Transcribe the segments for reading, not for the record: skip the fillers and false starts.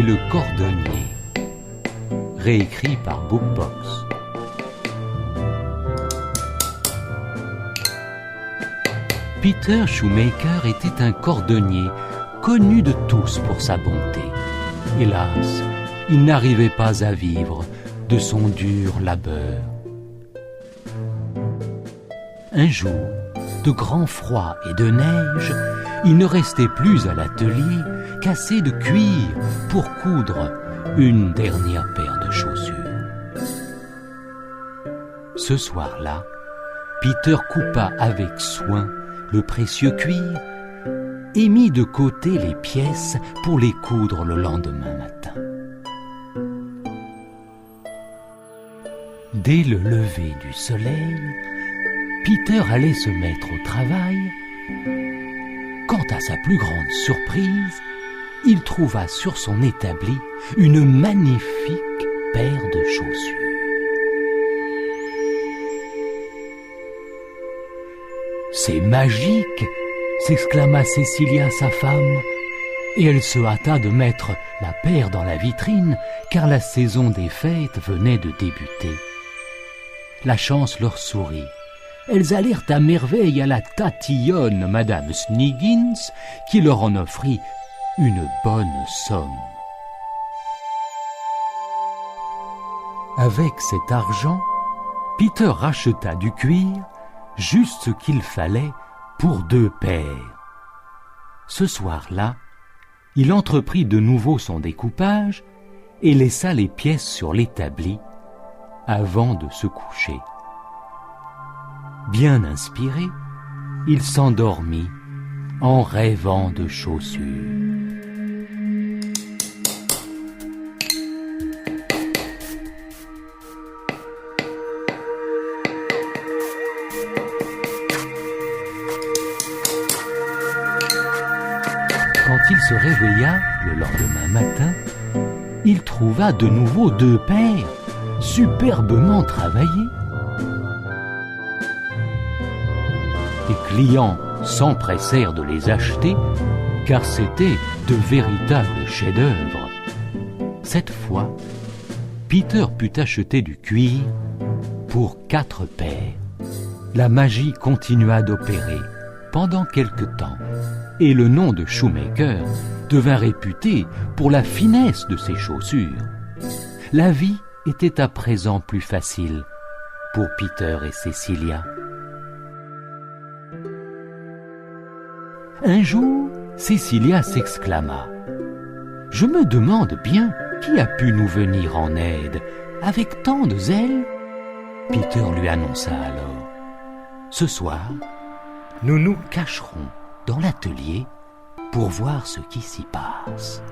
le cordonnier. Réécrit par Bookbox. Peter Shoemaker était un cordonnier connu de tous pour sa bonté. Hélas, il n'arrivait pas à vivre de son dur labeur. Un jour, de grand froid et de neige, il ne restait plus à l'atelier qu'assez de cuir pour coudre une dernière paire de chaussures. Ce soir-là, Peter coupa avec soin le précieux cuir et mit de côté les pièces pour les coudre le lendemain matin. Dès le lever du soleil, Peter allait se mettre au travail, quand à sa plus grande surprise, il trouva sur son établi une magnifique paire de chaussures. « C'est magique !» s'exclama Cecilia, sa femme, et elle se hâta de mettre la paire dans la vitrine, car la saison des fêtes venait de débuter. La chance leur sourit. Elles allèrent à merveille à la tatillonne Madame Sniggins, qui leur en offrit une bonne somme. Avec cet argent, Peter racheta du cuir, juste ce qu'il fallait pour 2 paires. Ce soir-là, il entreprit de nouveau son découpage et laissa les pièces sur l'établi avant de se coucher. Bien inspiré, il s'endormit en rêvant de chaussures. Quand il se réveilla le lendemain matin, il trouva de nouveau 2 paires superbement travaillées. Les clients s'empressèrent de les acheter, car c'étaient de véritables chefs-d'œuvre. Cette fois, Peter put acheter du cuir pour 4 paires. La magie continua d'opérer pendant quelque temps, et le nom de Shoemaker devint réputé pour la finesse de ses chaussures. La vie était à présent plus facile pour Peter et Cecilia. Un jour, Cecilia s'exclama « Je me demande bien qui a pu nous venir en aide avec tant de zèle ?» Peter lui annonça alors « Ce soir, nous nous cacherons dans l'atelier pour voir ce qui s'y passe. »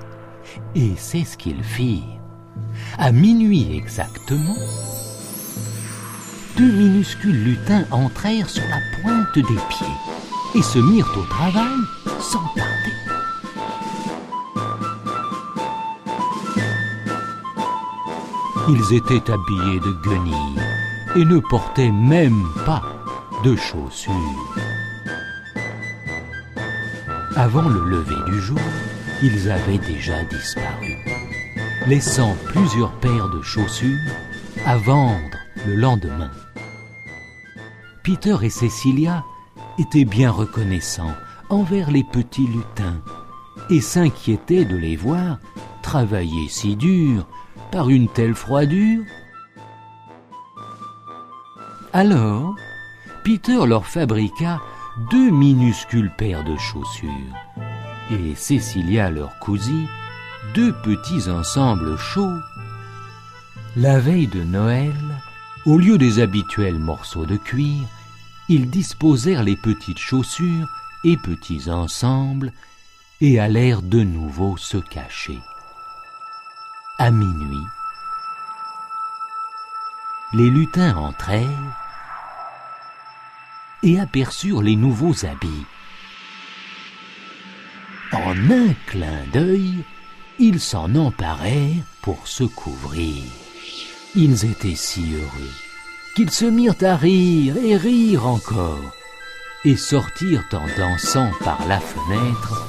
Et c'est ce qu'ils firent. À minuit exactement, 2 minuscules lutins entrèrent sur la pointe des pieds et se mirent au travail sans tarder. Ils étaient habillés de guenilles et ne portaient même pas de chaussures. Avant le lever du jour, ils avaient déjà disparu, laissant plusieurs paires de chaussures à vendre le lendemain. Peter et Cecilia étaient bien reconnaissants envers les petits lutins et s'inquiétaient de les voir travailler si dur par une telle froidure. Alors, Peter leur fabriqua 2 minuscules paires de chaussures et Cecilia leur cousit 2 petits ensembles chauds. La veille de Noël, au lieu des habituels morceaux de cuir, ils disposèrent les petites chaussures et petits ensembles et allèrent de nouveau se cacher. À minuit, les lutins entrèrent et aperçurent les nouveaux habits. En un clin d'œil, ils s'en emparèrent pour se couvrir. Ils étaient si heureux qu'ils se mirent à rire et rire encore, et sortirent en dansant par la fenêtre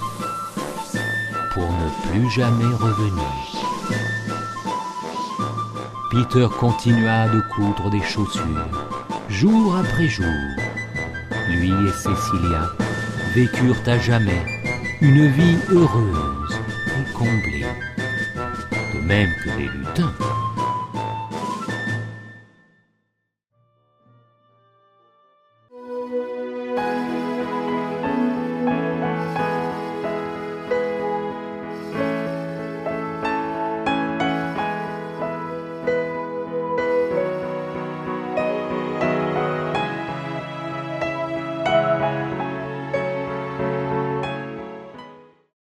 pour ne plus jamais revenir. Peter continua de coudre des chaussures, jour après jour. Lui et Cécilia vécurent à jamais une vie heureuse et comblée, de même que les lutins.